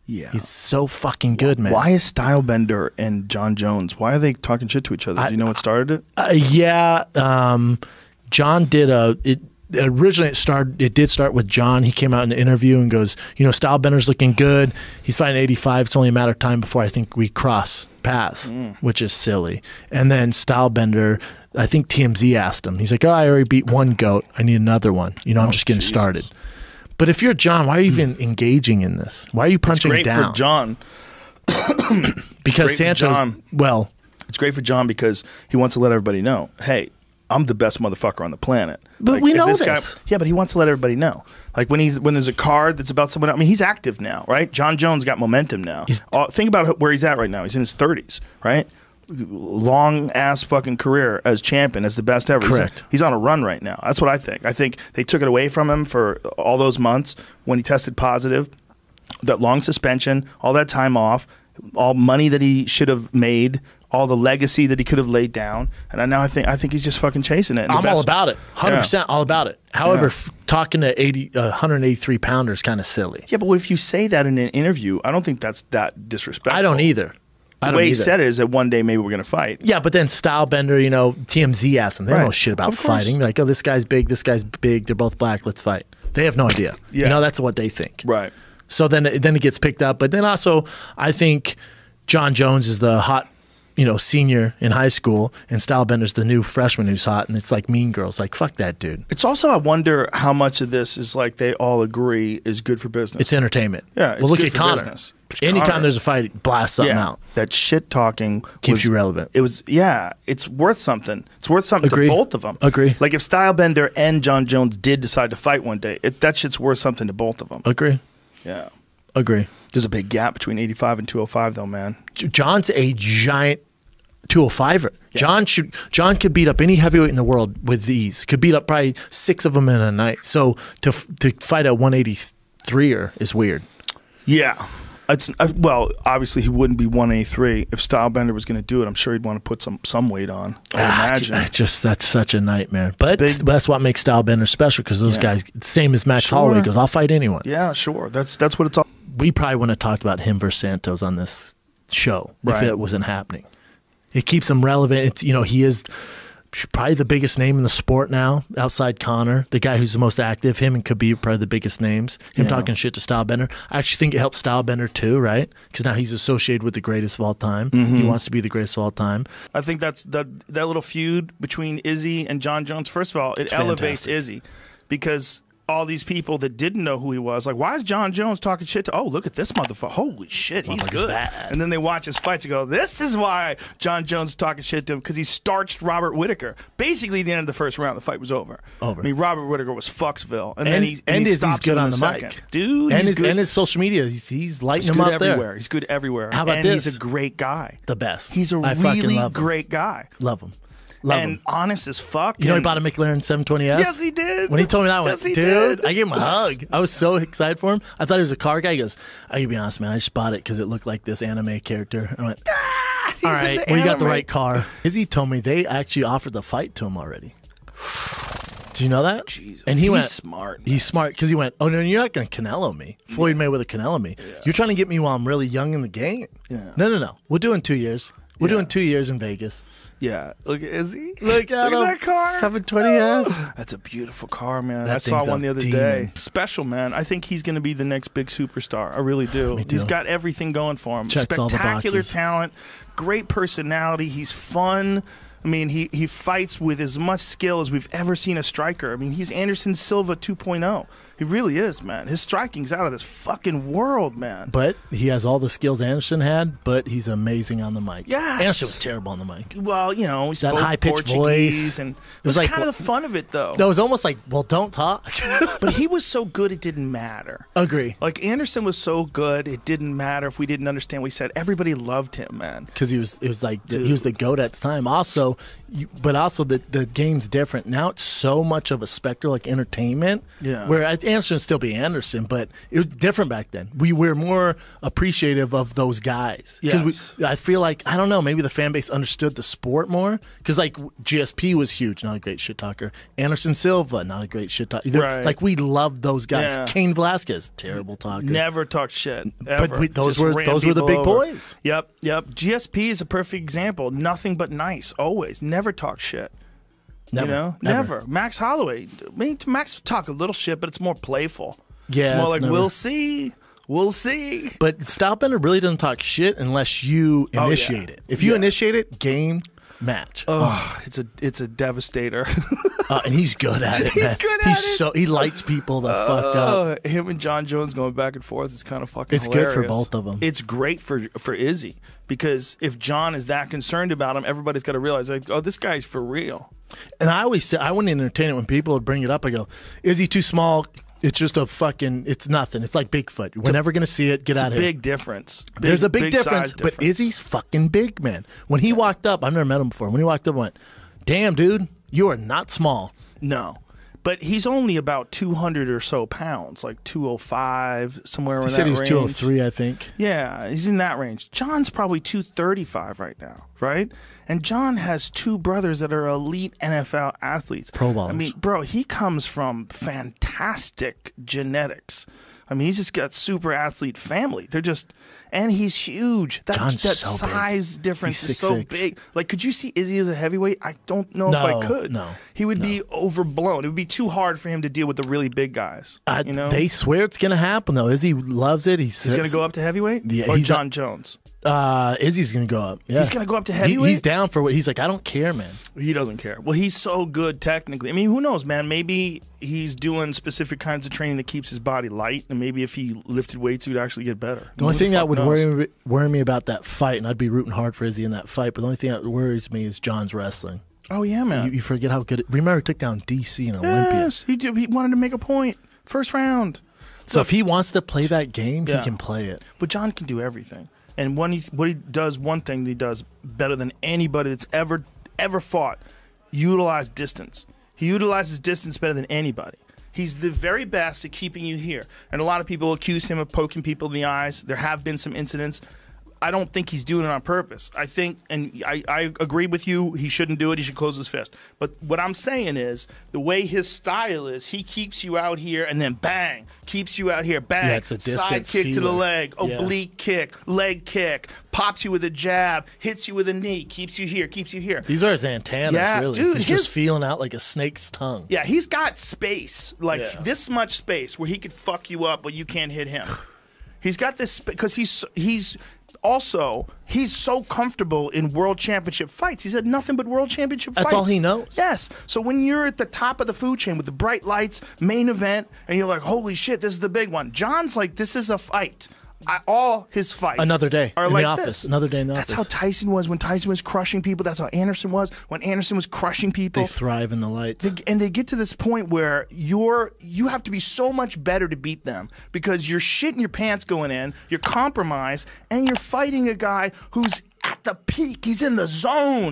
Yeah. He's so fucking good, man. Why is Stylebender and John Jones? Why are they talking shit to each other? Do you know what started it? Yeah, John did originally it did start with John. He came out in an interview and goes, you know, Stylebender's looking good. He's fighting 85. It's only a matter of time before I think we cross paths, which is silly. And then Stylebender, I think TMZ asked him. He's like, oh, I already beat one GOAT. I need another one. You know, I'm just getting started. But if you're John, why are you even engaging in this? Why are you punching down? It's great for John. Because Santos, well, it's great for John because he wants to let everybody know, hey, I'm the best motherfucker on the planet. But like, we know this this. guy, yeah, but he wants to let everybody know. Like when there's a card that's about someone else. I mean, he's active now, right? John Jones got momentum now. Think about where he's at right now. He's in his 30s, right? Long ass fucking career as champion, as the best ever. Correct. He's on a run right now. That's what I think. I think they took it away from him for all those months when he tested positive. That long suspension, all that time off, all money that he should have made, all the legacy that he could have laid down, and now I think he's just fucking chasing it. I'm all about it, 100% all about it. However, talking to 183 pounder is kind of silly. Yeah, but what if you say that in an interview? I don't think that's that disrespectful. I don't either. The way he said it is that one day maybe we're going to fight. Yeah, but then Stylebender, you know, TMZ asked him. They don't know shit about fighting. They're like, oh, this guy's big, they're both black, let's fight. They have no idea. You know, that's what they think. Right. So then it gets picked up. But then also, I think John Jones is the hot, you know, senior in high school, and Stylebender's the new freshman who's hot, and it's like Mean Girls. Like, fuck that dude. It's also, I wonder how much of this is like they all agree is good for business. It's entertainment. Yeah, it's well, look good at for Conor. business. Anytime there's a fight, blast something out. That shit talking keeps you relevant. It was, it's worth something. It's worth something to both of them. Agree. Like if Stylebender and John Jones did decide to fight one day, that shit's worth something to both of them. Agree. Yeah. Agree. There's a big gap between 85 and 205 though, man. John's a giant 205er. Yeah. John could beat up any heavyweight in the world with ease. Could beat up probably 6 of them in a night. So to fight a 183er is weird. Yeah. Well, obviously he wouldn't be 183 if Stylebender was going to do it. I'm sure he'd want to put some weight on. I imagine. That's such a nightmare. But that's what makes Stylebender special, because those guys, same as Max Holloway, goes, I'll fight anyone. Yeah, sure. That's what it's all. We probably wouldn't have talked about him versus Santos on this show if it wasn't happening. It keeps him relevant. It's, you know, he is probably the biggest name in the sport now, outside Conor, the guy who's the most active. Him and Khabib probably the biggest names. Him talking shit to Stylebender. I actually think it helps Stylebender too, right? Because now he's associated with the greatest of all time. He wants to be the greatest of all time. I think that's that little feud between Izzy and John Jones. First of all, it elevates Izzy, because all these people that didn't know who he was, like, why is John Jones talking shit to, oh, look at this motherfucker, holy shit, he's good. And then they watch his fights and go, this is why John Jones is talking shit to him, because he starched Robert Whittaker. Basically, at the end of the first round, the fight was over. I mean, Robert Whittaker was Fucksville. And then he stops good him on in the second. mic. Dude, and his social media, he's lighting him up everywhere. there. He's good everywhere. How about this? He's a great guy. The best. He's a really great guy. Love him. And honest as fuck. You know he bought a McLaren 720S? Yes, he did. When he told me that, I went, dude, I gave him a hug. hug. I was so excited for him. I thought he was a car guy. He goes, I gotta be honest, man, I just bought it because it looked like this anime character. I went, all right, well, you got the right car. Izzy told me they actually offered the fight to him already. Do you know that? Jesus. And he went, smart. Man. He's smart because he went, oh, no, you're not going to Canelo me. Floyd Mayweather Canelo me. Yeah. You're trying to get me while I'm really young in the game. Yeah. No. We're doing 2 years. We're doing 2 years in Vegas. Yeah, look at Izzy. Look at that car. 720S. That's a beautiful car, man. I saw one the other day. Special, man. I think he's going to be the next big superstar. I really do. He's got everything going for him. Checks all the Spectacular boxes. talent, great personality. He's fun. I mean, he fights with as much skill as we've ever seen a striker. I mean, he's Anderson Silva 2.0. He really is, man. His striking's out of this fucking world, man. But he has all the skills Anderson had, but he's amazing on the mic. Yes. Anderson was terrible on the mic. Well, you know, he that high-pitched voice. And it was like, kind of the fun of it, though. No, it was almost like, well, don't talk. But he was so good, it didn't matter. Agree. Like, Anderson was so good, it didn't matter if we didn't understand what he said. Everybody loved him, man. Because he was the GOAT at the time. Also, but also the game's different. Now it's so much of a specter, like entertainment. Yeah. Where Anderson would still be Anderson, but it was different back then. We were more appreciative of those guys. Yes. I feel like, I don't know, maybe the fan base understood the sport more. Because, like, GSP was huge, not a great shit talker. Anderson Silva, not a great shit talker. Right. Like, we loved those guys. Yeah. Cain Velasquez, terrible talker. Never talked shit. Ever. But those Just were ran the people big over. boys. Yep. GSP is a perfect example. Nothing but nice, always. Never talk shit. Never. You know? Never. Max Holloway. I mean, Max talk a little shit, but it's more playful. Yeah, it's more like, never... we'll see. We'll see. But Stylebender really doesn't talk shit unless you initiate it. If you initiate it, game, match. Oh, it's a devastator. And he's good at it, man. He's good at it. He lights people the fuck up. Him and John Jones going back and forth is kind of fucking It's hilarious. good for both of them. It's great for Izzy because if John is that concerned about him, everybody's got to realize, like, oh, this guy's for real. And I always say, I wouldn't entertain it when people would bring it up. I go, is he too small? It's just it's nothing. It's like Bigfoot. We're never going to see it. Get out of here. Big difference. There's a big difference, size difference. but Izzy's fucking big, man. When he walked up, I've never met him before. When he walked up, I went, damn, dude, you are not small. No. But he's only about 200 or so pounds, like 205, somewhere in that range. He said he was 203, I think. Yeah, he's in that range. John's probably 235 right now, right? And John has two brothers that are elite NFL athletes. Pro bowlers. I mean, bro, he comes from fantastic genetics. I mean, he's just got super athlete family. They're just, and he's huge. That John's so size big. difference He's is so 6'6". big. Like, could you see Izzy as a heavyweight? I don't know if I could. No. He would be overblown. It would be too hard for him to deal with the really big guys. You know? They swear it's going to happen, though. Izzy loves it. He's going to go up to heavyweight? Yeah, or he's John Jones? Izzy's going to go up. Yeah. He's going to go up to heavyweight? He's down for what he's like, I don't care, man. He doesn't care. Well, he's so good technically. I mean, who knows, man? Maybe he's doing specific kinds of training that keeps his body light, and maybe if he lifted weights, he would actually get better. The only thing that would worry me about that fight, and I'd be rooting hard for Izzy in that fight, but the only thing that worries me is John's wrestling. Oh, yeah, man. You forget how good remember he took down DC in Olympia. Yes, he did. He wanted to make a point. First round. So if he wants to play that game, he can play it. But John can do everything. And one thing he does better than anybody that's ever fought, utilize distance. He utilizes distance better than anybody. He's the very best at keeping you here. And a lot of people accuse him of poking people in the eyes. There have been some incidents. I don't think he's doing it on purpose. I think, and I agree with you, he shouldn't do it. He should close his fist. But what I'm saying is, the way his style is, he keeps you out here and then bang, keeps you out here, bang. Yeah, it's a distance side kick to the feeler. leg, oblique kick, leg kick, pops you with a jab, hits you with a knee, keeps you here, keeps you here. These are his antennas, really. Dude, he's just feeling out like a snake's tongue. Yeah, he's got space, like this much space where he could fuck you up, but you can't hit him. He's got this because he's so comfortable in world championship fights. He's had nothing but world championship fights. That's all he knows. Yes. So when you're at the top of the food chain with the bright lights, main event, and you're like, holy shit, this is the big one. John's like, this is a fight. All his fights Another day are in like the office. This. Another day in the That's office. how Tyson was when Tyson was crushing people. That's how Anderson was when Anderson was crushing people. They thrive in the lights. And they get to this point where you have to be so much better to beat them because you're shitting your pants going in, you're compromised, and you're fighting a guy who's at the peak. He's in the zone.